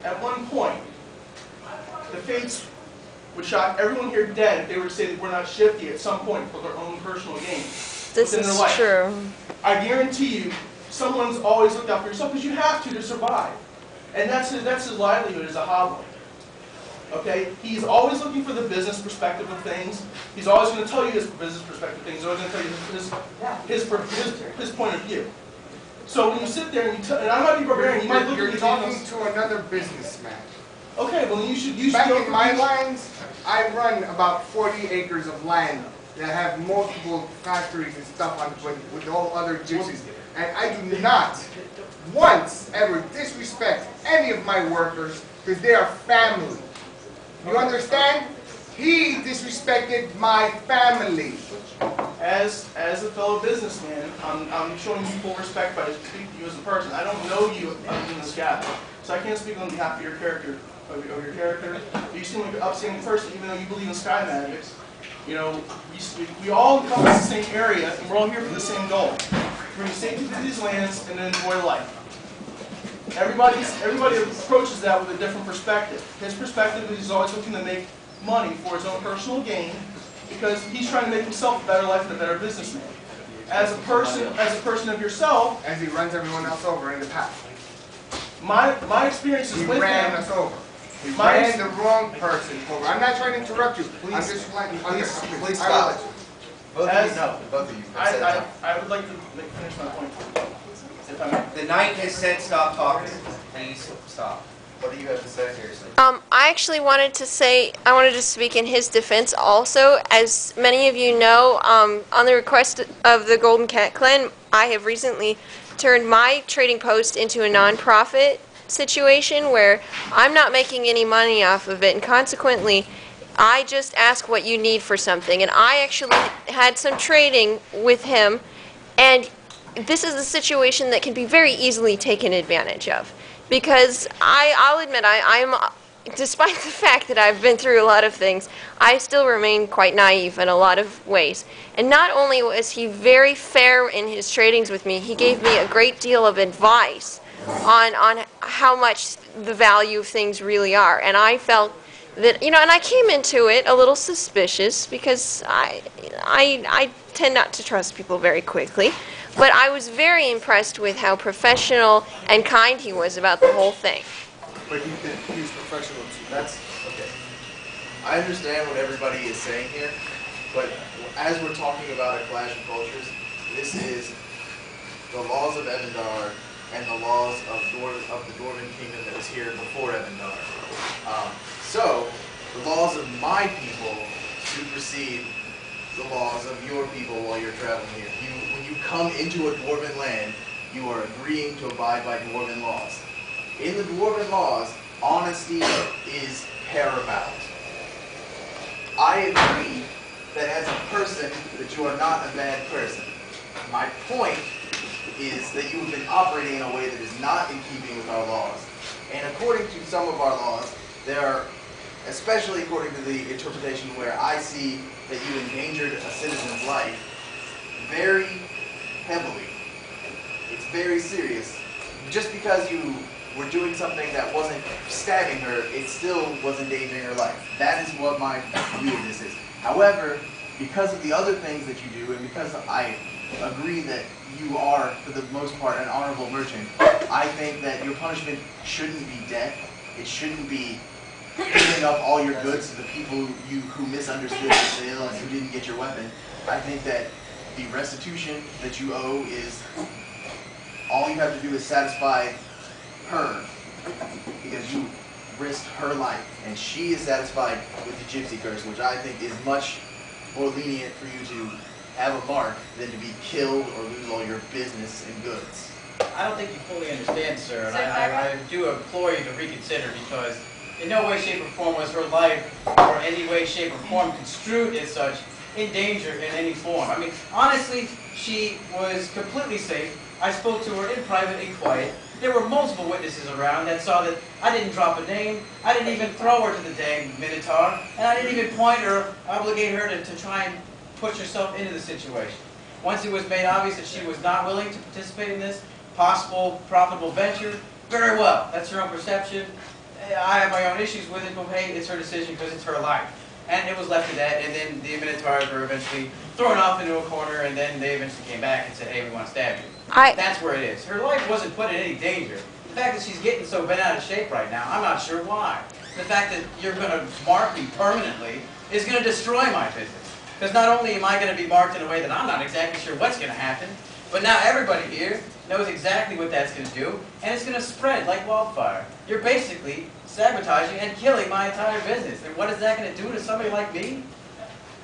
at one point, the fates would shock everyone here dead if they were to say that we're not shifty at some point for their own personal gain This within their is life. true. I guarantee you, someone's always looked out for yourself because you have to survive. And that's his livelihood as a hobbler. Okay? He's always looking for the business perspective of things. He's always going to tell you his business perspective of things. He's always going to tell you his point of view. So when you sit there and and I might be barbarian, you might look at me. You're talking to another businessman. Okay, well then you should Back in my lines, I run about 40 acres of land that have multiple factories and stuff on with all other gypsies. And I do not once ever disrespect any of my workers because they are family. You understand? He disrespected my family. As a fellow businessman, I'm showing you full respect by speaking to you as a person. I don't know you other than this guy, so I can't speak on behalf of your character. But you seem like an upstanding person, even though you believe in sky magic. You know, we all come from the same area, and we're all here for the same goal. We're going to safely through these lands and then enjoy life. Everybody approaches that with a different perspective. His perspective is he's always looking to make money for his own personal gain, because he's trying to make himself a better life and a better businessman. As a person of yourself, as he runs everyone else over in the past. My experiences with him. He ran us over. He ran the wrong person over. I'm not trying to interrupt you. Please, I'm just letting please stop. Both of you. I would like to finish my point. If I may. The knight has said stop talking. Please stop. What do you have to say? Seriously. I actually wanted to speak in his defense also. As many of you know, on the request of the Golden Cat Clan, I have recently turned my trading post into a non-profit situation where I'm not making any money off of it, and consequently, I just ask what you need for something. And I actually had some trading with him, and this is a situation that can be very easily taken advantage of. Because I'll admit, I'm, despite the fact that I've been through a lot of things, I still remain quite naive in a lot of ways. And not only was he very fair in his tradings with me, he gave me a great deal of advice on how much the value of things really are. And I felt that, you know, and I came into it a little suspicious because I tend not to trust people very quickly. But I was very impressed with how professional and kind he was about the whole thing. But he's professional too. That's okay. I understand what everybody is saying here, but as we're talking about a clash of cultures, this is the laws of Evandar and the laws of the Dwarven Kingdom that was here before Evandar. So, the laws of my people supersede the laws of your people while you're traveling here. When you come into a Dwarven land, you are agreeing to abide by Dwarven laws. In the Dwarven laws, honesty is paramount. I agree that as a person, that you are not a bad person. My point is that you have been operating in a way that is not in keeping with our laws. And according to some of our laws, there are, especially according to the interpretation where I see that you endangered a citizen's life very heavily. It's very serious. Just because you were doing something that wasn't stabbing her, it still was endangering her life. That is what my view of this is. However, because of the other things that you do, and because I agree that you are, for the most part, an honorable merchant, I think that your punishment shouldn't be death. It shouldn't be giving up all your goods to the people who misunderstood the sale and who didn't get your weapon. I think that the restitution that you owe is, all you have to do is satisfy her, because you risked her life, and she is satisfied with the gypsy curse, which I think is much more lenient for you to have a mark than to be killed or lose all your business and goods. I don't think you fully understand, sir, and I do implore you to reconsider, because in no way, shape, or form was her life, or any way, shape, or form construed as such, in danger in any form. I mean, honestly, she was completely safe. I spoke to her in private and quiet. There were multiple witnesses around that saw that I didn't drop a name, I didn't even throw her to the dang Minotaur, and I didn't even point her, obligate her to try and push herself into the situation. Once it was made obvious that she was not willing to participate in this possible profitable venture, very well, that's her own perception. I have my own issues with it, but hey, it's her decision because it's her life. And it was left to that, and then the Minotaurs were eventually thrown off into a corner, and then they eventually came back and said, hey, we want to stab you. That's where it is. Her life wasn't put in any danger. The fact that she's getting so bent out of shape right now, I'm not sure why. The fact that you're going to mark me permanently is going to destroy my business. Because not only am I going to be marked in a way that I'm not exactly sure what's going to happen, but now everybody here knows exactly what that's going to do, and it's going to spread like wildfire. You're basically sabotaging and killing my entire business. And what is that going to do to somebody like me?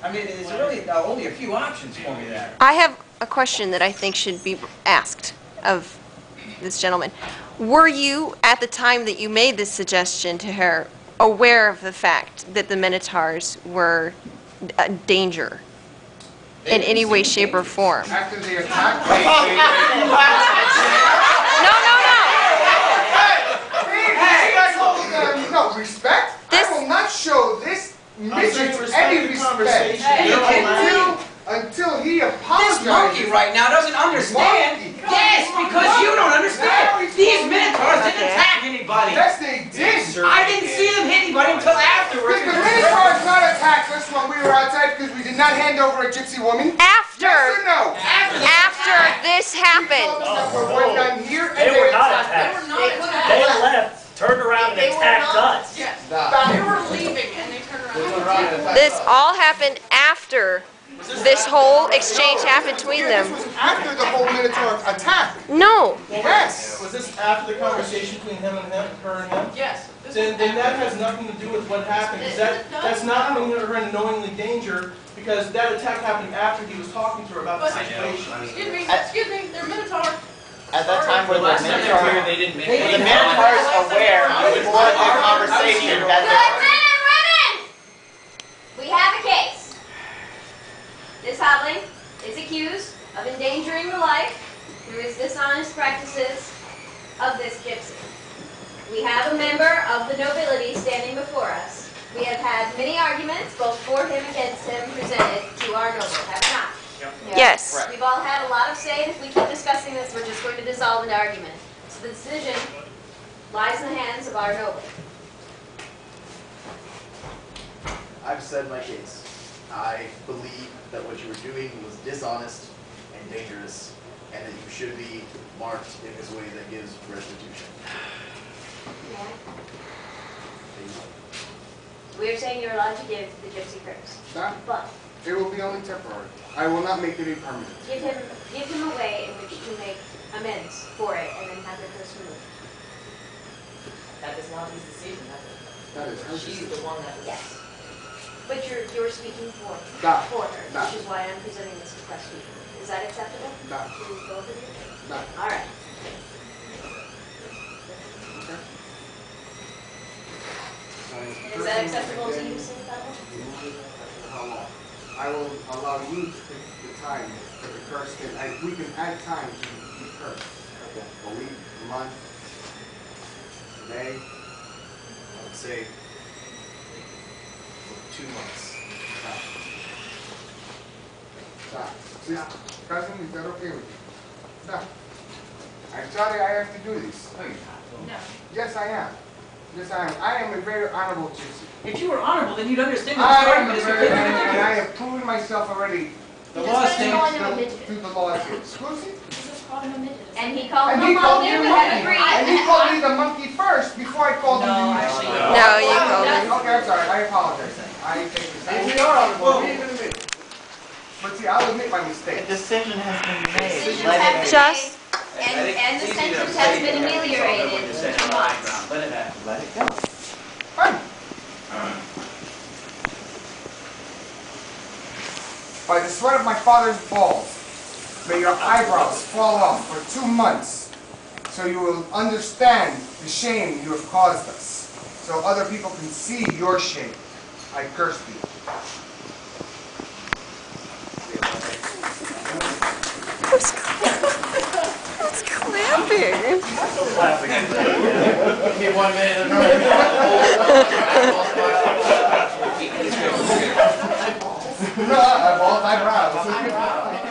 I mean, there's really only a few options for me there. I have a question that I think should be asked of this gentleman. Were you, at the time that you made this suggestion to her, aware of the fact that the Minotaurs were a danger in any way, shape, or form? After the attack? No, respect? I will not show this midget any respect until he apologizes. This monkey right now doesn't understand. Yes, because you don't understand. These Minotaurs didn't attack anybody. Yes, they did. I didn't see them hit anybody until afterwards. Did the Minotaurs not attack us when we were outside because we did not hand over a gypsy woman? After. Yes or no? After this happened. We're done here and They were not attacked. attacked. They left, turned around, and attacked us. Yes. They were leaving and they turned around. This all happened after this whole exchange happened between them. This was after the whole Minotaur attack. No. Yes. Was this after the conversation between her and him? Yes. Then that has nothing to do with what happened. Because that's not putting her in knowingly danger, because that attack happened after he was talking to her about the situation. Excuse me, they're Minotaur. At that time, were the Last time they were here, Minotaurs they didn't make it. aware before the conversation that Women! We have a case. This Hotling is accused of endangering the life through his dishonest practices of this gypsy. We have a member of the nobility standing before us. We have had many arguments, both for him and against him, presented to our noble, have we not? Yes. We've all had a lot of say, and if we keep discussing this, we're just going to dissolve into argument. So the decision lies in the hands of our noble. I've said my case. I believe that what you were doing was dishonest and dangerous, and that you should be marked in this way that gives restitution. We're saying you're allowed to give the gypsy curse, but It will be only temporary. I will not make it a permanent. give him a way in which to make amends for it, and then have the curse removed. That is not his decision, That is her She's decision. the one that was. Yes. But you're speaking for Nah. her, Nah. which is why I'm presenting this request to you. Is that acceptable? Nah. To both of you? Nah. All right. Is that acceptable to you, St. Pablo? How long? I will allow you to pick the time that the curse can. We can add time to the curse. Okay. A week, a month, a day. I would say 2 months. Stop. Stop. Cousin, is that okay with you? Stop. I'm sorry I have to do this. No, you're not. No. Yes, I am. Yes, I am. I am a very honorable gypsy. If you were honorable, then you'd understand that I this am argument is very, completely and I ridiculous. have proven myself already. The He law just finished calling states him a midget. Through the laws here. Exclusive? He just called him a midget. And he called And him he a called monkey, me we a had monkey. agreed. And he called me the monkey first before I called him No, the actually, monkey. No, you called him. Okay, I'm sorry. I apologize. I take this. We are honorable. We even admit. But see, I'll admit my mistake. The decision has been made. Decisions Let have it been Just- made, and the sentence has been ameliorated in 2 months. Let it happen. Let it go. Fine. By the sweat of my father's balls, may your eyebrows fall off for 2 months, so you will understand the shame you have caused us, so other people can see your shame. I curse thee. Who's clapping? Give me 1 minute. I have all eyebrows.